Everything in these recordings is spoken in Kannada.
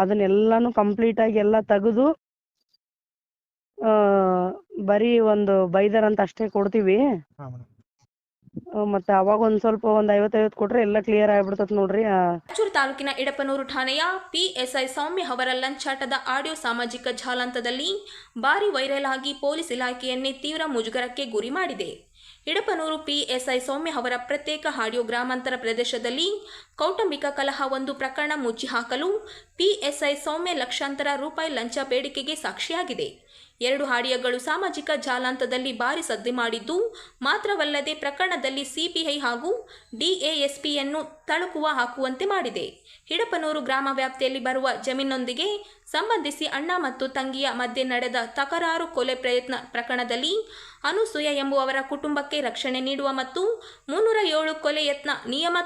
ಅದನ್ನೆಲ್ಲಾನು ಕಂಪ್ಲೀಟ್ ಆಗಿ ಎಲ್ಲ ತೆಗೆದು ಬರೀ ಒಂದು ಬೈದರ್ ಅಂತ ಅಷ್ಟೇ ಕೊಡ್ತೀವಿ. ಹಾಂ ಮೇಡಮ್. ಮತ್ತೆ ಅವಾಗ ಒಂದ್ ಸ್ವಲ್ಪ ಒಂದ್ 50 ಕೊಟ್ರೆ ಎಲ್ಲ ಕ್ಲಿಯರ್ ಆಗ್ಬಿಡ್ತತ್ ನೋಡ್ರಿ. ರಾಯಚೂರು ತಾಲೂಕಿನ ಇಡಪನೂರು ಠಾಣೆಯ PSI ಸೌಮ್ಯ ಅವರ ಲಂಚಾಟದ ಆಡಿಯೋ ಸಾಮಾಜಿಕ ಜಾಲಾಂತದಲ್ಲಿ ಭಾರಿ ವೈರಲ್ ಆಗಿ ಪೊಲೀಸ್ ಇಲಾಖೆಯನ್ನೇ ತೀವ್ರ ಮುಜುಗರಕ್ಕೆ ಗುರಿ ಮಾಡಿದೆ. ಇಡಪನೂರು PSI ಸೌಮ್ಯ ಅವರ ಪ್ರತ್ಯೇಕ ಆಡಿಯೋ ಗ್ರಾಮಾಂತರ ಪ್ರದೇಶದಲ್ಲಿ ಕೌಟುಂಬಿಕ ಕಲಹ ಒಂದು ಪ್ರಕರಣ ಮುಚ್ಚಿ ಹಾಕಲು PSI ಸೌಮ್ಯ ಲಕ್ಷಾಂತರ ರೂಪಾಯಿ ಲಂಚ ಬೇಡಿಕೆಗೆ ಸಾಕ್ಷಿಯಾಗಿದೆ. 2 ಆಡಿಯೋಗಳು ಸಾಮಾಜಿಕ ಜಾಲಾಂತದಲ್ಲಿ ಭಾರಿ ಸದ್ದಿ ಮಾಡಿದ್ದು ಮಾತ್ರವಲ್ಲದೆ ಪ್ರಕರಣದಲ್ಲಿ CPI ಹಾಗೂ DASPಯನ್ನು ತಳುಕುವ ಹಾಕುವಂತೆ ಮಾಡಿದೆ. ಹಿಡಪನೂರು ಗ್ರಾಮ ವ್ಯಾಪ್ತಿಯಲ್ಲಿ ಬರುವ ಜಮೀನೊಂದಿಗೆ ಸಂಬಂಧಿಸಿ ಅಣ್ಣ ಮತ್ತು ತಂಗಿಯ ಮಧ್ಯೆ ನಡೆದ ತಕರಾರು ಕೊಲೆ ಪ್ರಯತ್ನ ಪ್ರಕರಣದಲ್ಲಿ ಅನುಸೂಯ ಎಂಬುವವರ ಕುಟುಂಬಕ್ಕೆ ರಕ್ಷಣೆ ನೀಡುವ ಮತ್ತು 307 ಕೊಲೆ ಯತ್ನ ನಿಯಮ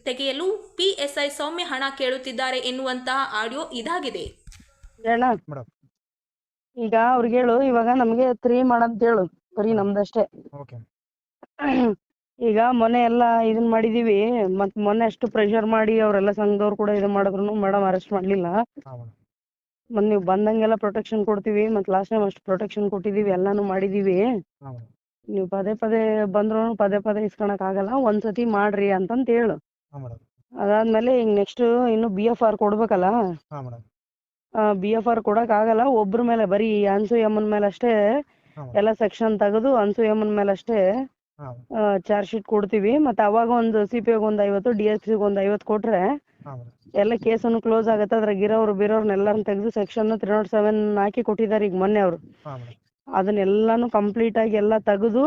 ತೆಗೆಯಲು PSI ಸೌಮ್ಯ ಹಣ ಕೇಳುತ್ತಿದ್ದಾರೆ ಎನ್ನುವಂತಹ ಆಡಿಯೋ ಇದಾಗಿದೆ. ಮೇಡಮ್ ಈಗ ಅವ್ರಿಗೆ ಹೇಳು, ಇವಾಗ ನಮ್ಗೆ 3 ಮಾಡಂತ ಹೇಳು, ಬರೀ ನಮ್ದಷ್ಟೇ. ಓಕೆ. ಈಗ ಮೊನ್ನೆ ಎಲ್ಲ ಇದನ್ ಮಾಡಿದೀವಿ, ಮತ್ ಮೊನ್ನೆ ಅಷ್ಟು ಪ್ರೆಷರ್ ಮಾಡಿ ಅವರೆಲ್ಲ ಸಂಘದವ್ರು ಕೂಡ ಇದನ್ ಮಾಡಿದ್ರು ಮೇಡಮ್ ಅರೆಸ್ಟ್ ಮಾಡ್ಲಿಲ್ಲ. ಹಾಂ ಮೇಡಮ್. ಮತ್ ನೀವು ಬಂದಂಗೆಲ್ಲ ಪ್ರೊಟೆಕ್ಷನ್ ಕೊಡ್ತೀವಿ, ಮತ್ ಲಾಸ್ಟ್ ಟೈಮ್ ಅಷ್ಟು ಪ್ರೊಟೆಕ್ಷನ್ ಕೊಟ್ಟಿದೀವಿ, ಎಲ್ಲಾನು ಮಾಡಿದೀವಿ. ಹಾಂ ಮೇಡಮ್. ನೀವು ಪದೇ ಪದೇ ಬಂದ್ರು ಪದೇ ಇಸ್ಕೊಳಕ್ ಆಗಲ್ಲ, ಒಂದ್ಸತಿ ಮಾಡ್ರಿ ಅಂತಂತ ಹೇಳು. ಹಾಂ ಮೇಡಮ್. ಅದಾದ್ಮೇಲೆ ಈಗ ನೆಕ್ಸ್ಟ್ ಇನ್ನು BFR ಕೊಡ್ಬೇಕಲ್ಲ. ಹಾಂ ಮೇಡಮ್. BFR ಕೊಡಕ್ ಆಗಲ್ಲ, ಒಬ್ರ ಮೇಲೆ ಬರೀ ಅನ್ಸೂಯಮ್ಮನ ಮೇಲೆ ಅಷ್ಟೇ ಎಲ್ಲ ಸೆಕ್ಷನ್ ತೆಗೆದು ಅನ್ಸೂಯಮ್ಮನ ಮೇಲೆ ಅಷ್ಟೇ ಚಾರ್ಜ್ ಶೀಟ್ ಕೊಡ್ತೀವಿ. ಮತ್ತೆ ಅವಾಗ ಒಂದು CPI ಒಂದು 50, DSP ಒಂದು 50 ಕೊಟ್ರೆ ಎಲ್ಲ ಕೇಸನ್ನು ಕ್ಲೋಸ್ ಆಗತ್ತೆ. ಅದ್ರಾಗ ಬಿರೋರ್ನೆಲ್ಲಾರು ತೆಗೆದು ಸೆಕ್ಷನ್ 307 ಹಾಕಿ ಕೊಟ್ಟಿದ್ದಾರೆ ಈಗ ಮೊನ್ನೆ ಅವರು. ಅದನ್ನೆಲ್ಲಾನು ಕಂಪ್ಲೀಟ್ ಆಗಿ ಎಲ್ಲ ತೆಗೆದು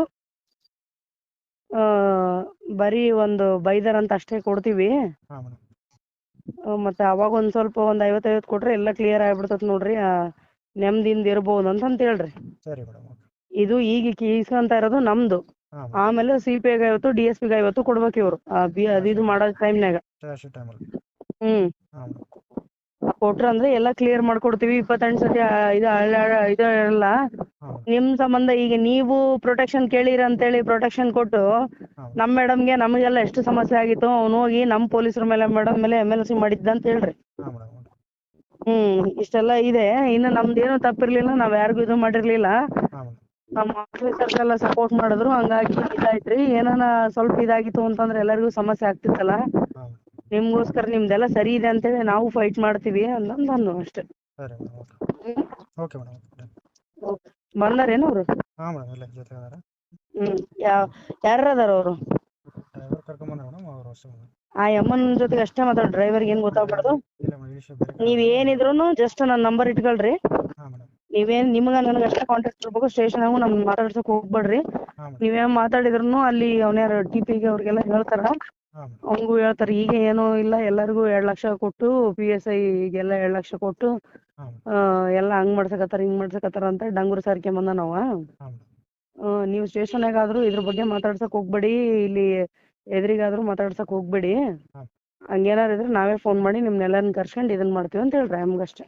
ಬರೀ ಒಂದು ಬೈದರ್ ಅಂತ ಅಷ್ಟೇ ಕೊಡ್ತೀವಿ. ಮತ್ತೆ ಅವಾಗ ಒಂದ್ ಸ್ವಲ್ಪ ಒಂದ್ 50 ಕೊಟ್ರೆ ಎಲ್ಲ ಕ್ಲಿಯರ್ ಆಗ್ಬಿಡ್ತತ್ ನೋಡ್ರಿ. ನೆಮ್ಮದಿಯಿಂದ ಇರ್ಬೋದು ಅಂತ ಹೇಳ್ರಿ. ಸರಿ ಮೇಡಮ್. ಇದು ಈಗ ಇಸ್ಕೊಂತ ಇರೋದು ನಮ್ದು. ಆಮೇಲೆ CPI 50, DSP 50 ಕೊಡ್ಬೇಕು ಇವ್ರು ಇದು ಮಾಡೋ ಟೈಮ್ನಾಗ. ಕೊಟ್ರ ಅಂದ್ರೆ ಎಲ್ಲ ಕ್ಲಿಯರ್ ಮಾಡ್ಕೊಡ್ತೀವಿ. 28 ಸತಿ ಇದು ಇರಲ್ಲ ನಿಮ್ ಸಂಬಂಧ. ಈಗ ನೀವು ಪ್ರೊಟೆಕ್ಷನ್ ಕೇಳಿರ ಅಂತೇಳಿ ಪ್ರೊಟೆಕ್ಷನ್ ಕೊಟ್ಟು ನಮ್ ಮೇಡಮ್ಗೆ ನಮಗೆಲ್ಲ ಎಷ್ಟು ಸಮಸ್ಯೆ ಆಗಿತ್ತು. ಅವ್ನು ಹೋಗಿ ನಮ್ ಪೊಲೀಸರ ಮೇಲೆ ಮೇಡಮ್ ಮೇಲೆ MLC ಮಾಡಿದ್ದ ಅಂತ ಹೇಳ್ರಿ. ಇಷ್ಟೆಲ್ಲ ಇದೆ. ಇನ್ನು ನಮ್ದೇನು ತಪ್ಪಿರ್ಲಿಲ್ಲ, ನಾವ್ ಯಾರಿಗೂ ಇದು ಮಾಡಿರ್ಲಿಲ್ಲ. ನಮ್ಮ ಆಫೀಸರ್ಸ್ ಎಲ್ಲ ಸಪೋರ್ಟ್ ಮಾಡಿದ್ರು, ಹಂಗಾಗಿ ಇದಾಯ್ತ್ರಿ. ಏನಾನ ಸ್ವಲ್ಪ ಇದಾಗಿತ್ತು ಅಂತಂದ್ರೆ ಎಲ್ಲರಿಗೂ ಸಮಸ್ಯೆ ಆಗ್ತಿತ್ತಲ್ಲ. ನಿಮ್ಗೋಸ್ಕರ ನಿಮ್ದೆಲ್ಲ ಸರಿ ಇದೆ ಅಂತೇಳಿ ನಾವು ಫೈಟ್ ಮಾಡ್ತೀವಿ ನಾನು ಅಷ್ಟೇ. ಬಂದಾರೇನು ಅವರು? ಯಾರ ಅದಾರ ಅವರು? ಆ ಅಮ್ಮನ ಜೊತೆಗೆ ಅಷ್ಟೇ ಮಾತಾಡ್, ಡ್ರೈವರ್ಗೆ ಏನ್ ಗೊತ್ತಾಗ್ಬಾರ್ದು. ನೀವ್ ಏನಿದ್ರು ಜಸ್ಟ್ ನನ್ನ ನಂಬರ್ ಇಟ್ಕೊಳ್ರಿ. ನೀವೇನ್ ನಿಮ್ಗ ನನಗೆ ಅಷ್ಟೇ ಕಾಂಟ್ಯಾಕ್ಟ್ ಇರ್ಬೇಕು. ಸ್ಟೇಷನ್ ಆಗು ನಮ್ ಮಾತಾಡ್ಸಕ್ ಹೋಗ್ಬೇಡ್ರಿ. ನೀವೇನ್ ಮಾತಾಡಿದ್ರು ಅಲ್ಲಿ ಅವನ್ಯಾರ TPಗೆ ಅವ್ರಿಗೆಲ್ಲ ಹೇಳ್ತಾರ, ಅವಂಗೂ ಹೇಳ್ತಾರ. ಈಗ ಏನೂ ಇಲ್ಲ, ಎಲ್ಲರಿಗೂ 2 ಲಕ್ಷ ಕೊಟ್ಟು PSIಗೆಲ್ಲ 2 ಲಕ್ಷ ಕೊಟ್ಟು ಎಲ್ಲ ಹಂಗ್ ಮಾಡ್ಸಕತ್ತಾರ ಹಿಂಗ್ ಮಾಡ್ಸಕತ್ತಾರ ಅಂತ ಡಂಗೂರ್ ಸಾರ್ಕೆ ಬಂದ ನಾವ. ನೀವು ಸ್ಟೇಷನ್ಗಾದ್ರೂ ಇದ್ರ ಬಗ್ಗೆ ಮಾತಾಡ್ಸಕ್ ಹೋಗ್ಬೇಡಿ, ಇಲ್ಲಿ ಎದುರಿಗಾದ್ರೂ ಮಾತಾಡ್ಸಕ್ ಹೋಗ್ಬೇಡಿ. ಹಂಗೇನಾರ ಇದ್ರೆ ನಾವೇ ಫೋನ್ ಮಾಡಿ ನಿಮ್ನೆಲ್ಲರನ್ನ ಕರ್ಸ್ಕೊಂಡ್ ಇದನ್ ಮಾಡ್ತೀವಿ ಅಂತ ಹೇಳ್ರಿ ನಮ್ಗಷ್ಟೇ.